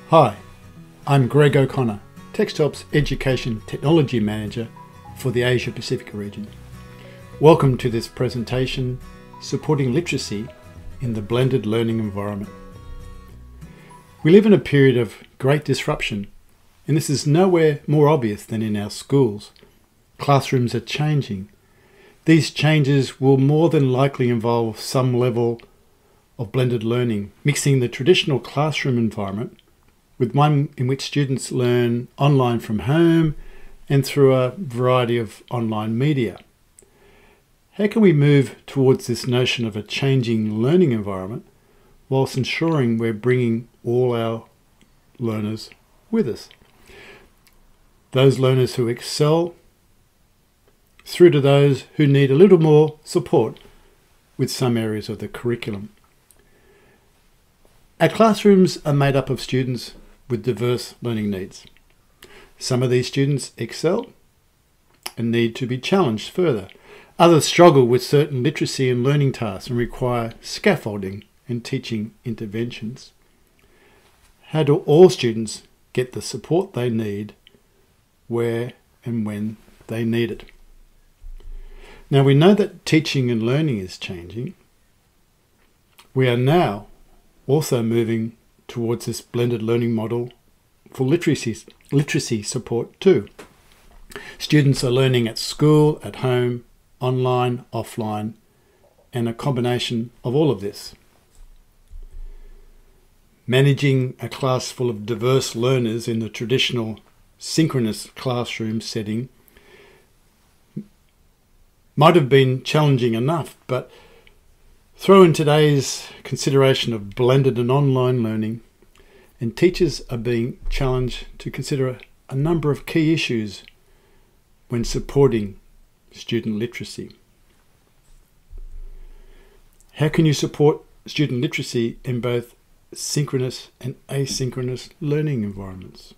Hi, I'm Greg O'Connor, TextHelp's Education Technology Manager for the Asia Pacific region. Welcome to this presentation, Supporting Literacy in the Blended Learning Environment. We live in a period of great disruption, and this is nowhere more obvious than in our schools. Classrooms are changing. These changes will more than likely involve some level of blended learning, mixing the traditional classroom environment with one in which students learn online from home and through a variety of online media. How can we move towards this notion of a changing learning environment whilst ensuring we're bringing all our learners with us? Those learners who excel through to those who need a little more support with some areas of the curriculum. Our classrooms are made up of students with diverse learning needs. Some of these students excel and need to be challenged further. Others struggle with certain literacy and learning tasks and require scaffolding and teaching interventions. How do all students get the support they need where and when they need it? Now, we know that teaching and learning is changing. We are now also moving towards this blended learning model for literacy support too. Students are learning at school, at home, online, offline, and a combination of all of this. Managing a class full of diverse learners in the traditional synchronous classroom setting might have been challenging enough, but throw in today's consideration of blended and online learning, and teachers are being challenged to consider a number of key issues when supporting student literacy. How can you support student literacy in both synchronous and asynchronous learning environments?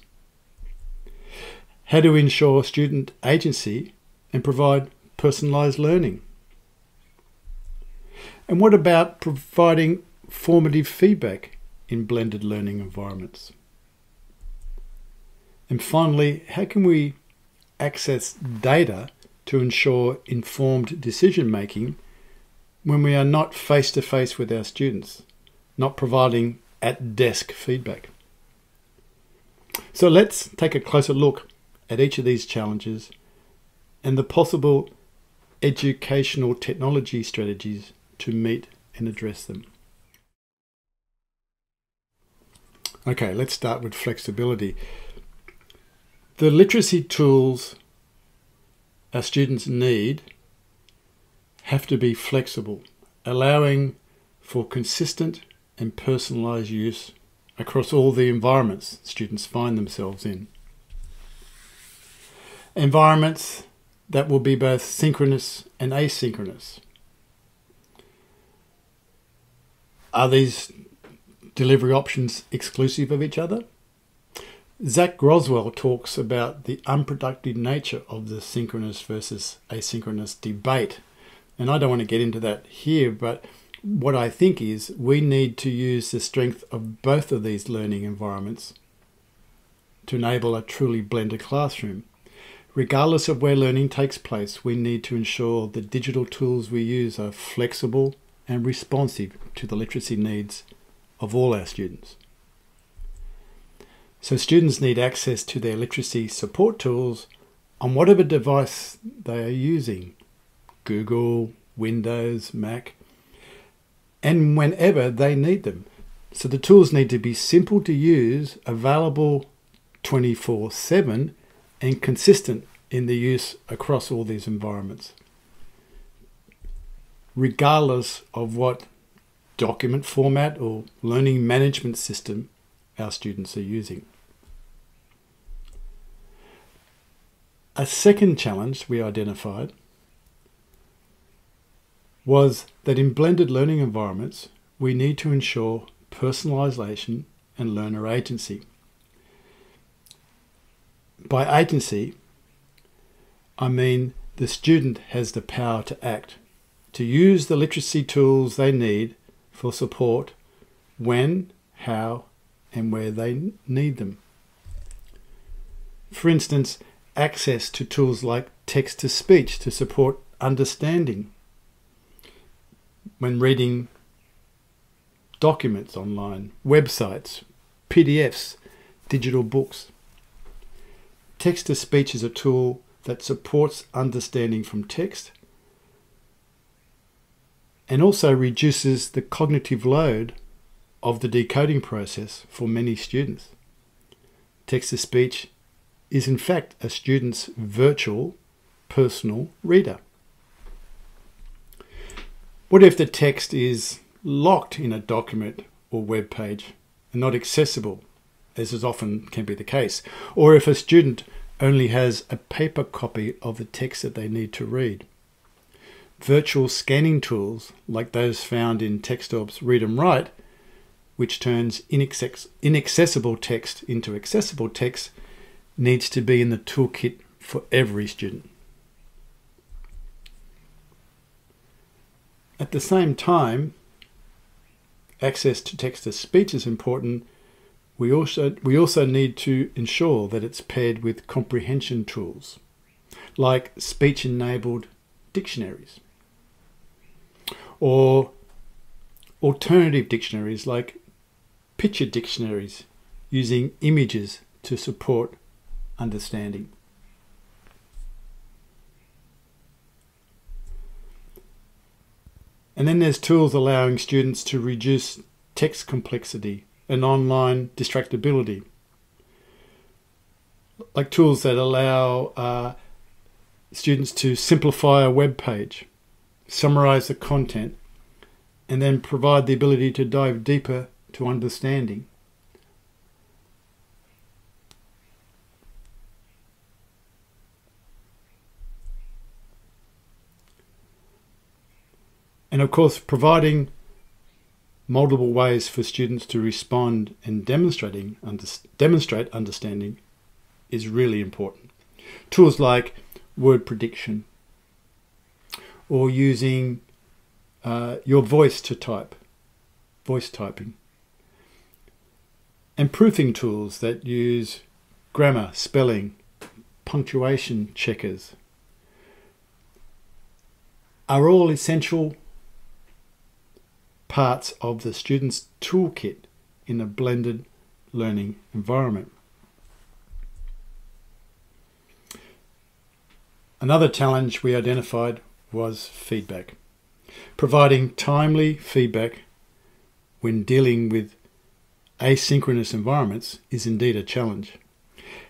How do we ensure student agency and provide personalised learning? And what about providing formative feedback in blended learning environments? And finally, how can we access data to ensure informed decision making when we are not face to face with our students, not providing at-desk feedback? So let's take a closer look at each of these challenges and the possible educational technology strategies to meet and address them. Okay, let's start with flexibility. The literacy tools our students need have to be flexible, allowing for consistent and personalised use across all the environments students find themselves in. Environments that will be both synchronous and asynchronous. Are these delivery options exclusive of each other? Zach Groswell talks about the unproductive nature of the synchronous versus asynchronous debate. And I don't want to get into that here, but what I think is we need to use the strength of both of these learning environments to enable a truly blended classroom. Regardless of where learning takes place, we need to ensure the digital tools we use are flexible and responsive to the literacy needs of all our students. So students need access to their literacy support tools on whatever device they are using, Google, Windows, Mac, and whenever they need them. So the tools need to be simple to use, available 24/7, and consistent in the use across all these environments, regardless of what document format or learning management system our students are using. A second challenge we identified was that in blended learning environments, we need to ensure personalisation and learner agency. By agency, I mean the student has the power to act, to use the literacy tools they need for support when, how, and where they need them. For instance, access to tools like text-to-speech to support understanding when reading documents online, websites, PDFs, digital books. Text-to-speech is a tool that supports understanding from text and also reduces the cognitive load of the decoding process for many students. Text-to-speech is in fact a student's virtual personal reader. What if the text is locked in a document or web page and not accessible, as is often can be the case? Or if a student only has a paper copy of the text that they need to read? Virtual scanning tools like those found in TextOrb's Read and Write, which turns inaccessible text into accessible text, needs to be in the toolkit for every student. At the same time, access to text-to-speech is important. We also need to ensure that it's paired with comprehension tools, like speech-enabled dictionaries, or alternative dictionaries like picture dictionaries using images to support understanding. And then there's tools allowing students to reduce text complexity and online distractibility, like tools that allow students to simplify a web page, summarize the content, and then provide the ability to dive deeper to understanding. And of course, providing multiple ways for students to respond and demonstrate understanding is really important. Tools like word prediction, or using your voice to type, voice typing, and proofing tools that use grammar, spelling, punctuation checkers are all essential parts of the student's toolkit in a blended learning environment. Another challenge we identified was feedback. Providing timely feedback when dealing with asynchronous environments is indeed a challenge.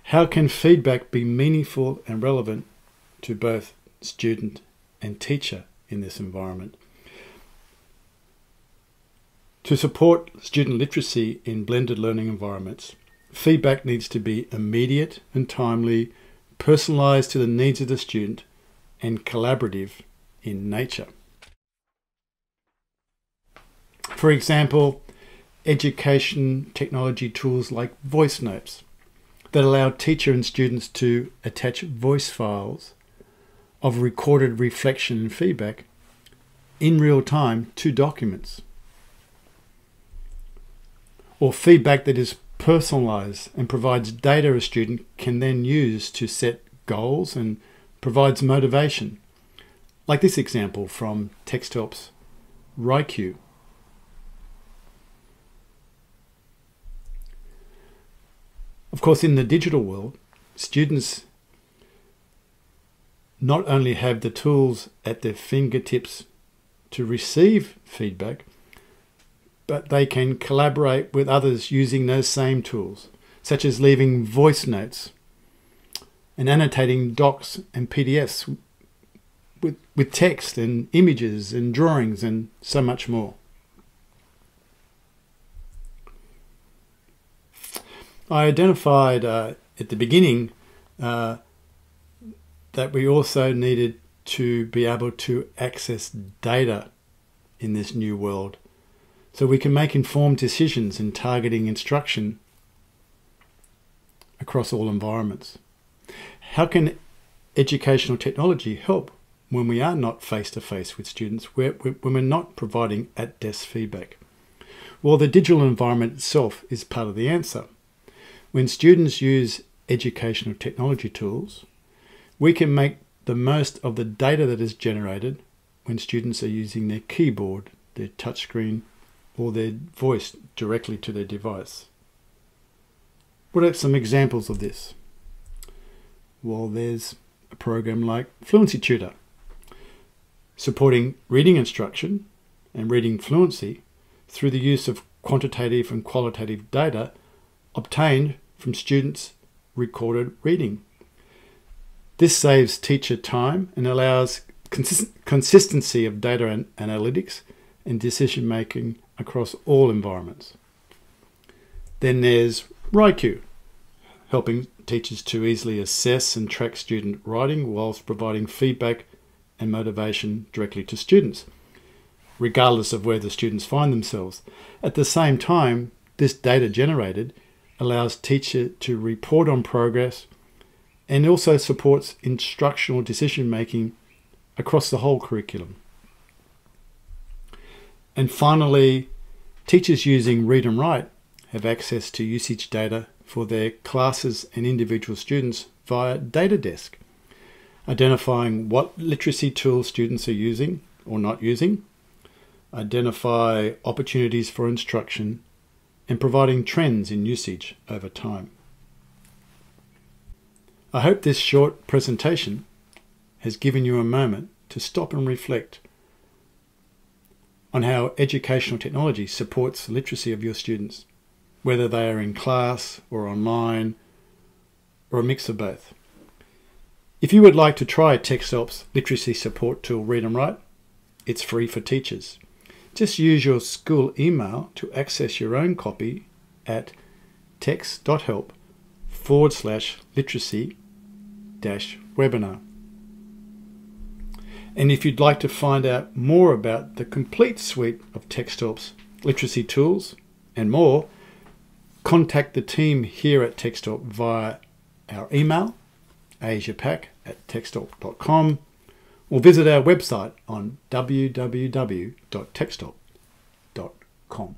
How can feedback be meaningful and relevant to both student and teacher in this environment? To support student literacy in blended learning environments, feedback needs to be immediate and timely, personalised to the needs of the student, and collaborative in nature. For example, education technology tools like voice notes that allow teacher and students to attach voice files of recorded reflection and feedback in real time to documents. Or feedback that is personalised and provides data a student can then use to set goals and provides motivation, like this example from TextHelp's Write-Q. Of course, in the digital world, students not only have the tools at their fingertips to receive feedback, but they can collaborate with others using those same tools, such as leaving voice notes and annotating docs and PDFs with text and images and drawings and so much more. I identified at the beginning that we also needed to be able to access data in this new world, so we can make informed decisions in targeting instruction across all environments. How can educational technology help when we are not face-to-face with students, when we're not providing at-desk feedback? Well, the digital environment itself is part of the answer. When students use educational technology tools, we can make the most of the data that is generated when students are using their keyboard, their touchscreen, or their voice directly to their device. What are some examples of this? Well, there's a program like Fluency Tutor, supporting reading instruction and reading fluency through the use of quantitative and qualitative data obtained from students' recorded reading. This saves teacher time and allows consistency of data and analytics and decision making across all environments. Then there's Writeq, helping teachers to easily assess and track student writing whilst providing feedback and motivation directly to students, regardless of where the students find themselves. At the same time, this data generated allows teachers to report on progress and also supports instructional decision making across the whole curriculum. And finally, teachers using Read and Write have access to usage data for their classes and individual students via DataDesk, identifying what literacy tools students are using or not using, identify opportunities for instruction, and providing trends in usage over time. I hope this short presentation has given you a moment to stop and reflect on how educational technology supports the literacy of your students, whether they are in class or online or a mix of both. If you would like to try TextHelp's literacy support tool Read and Write, it's free for teachers. Just use your school email to access your own copy at text.help/literacy-webinar. And if you'd like to find out more about the complete suite of TextHelp's literacy tools and more, contact the team here at TextHelp via our email, asiapac@texthelp.com, or visit our website on www.texthelp.com.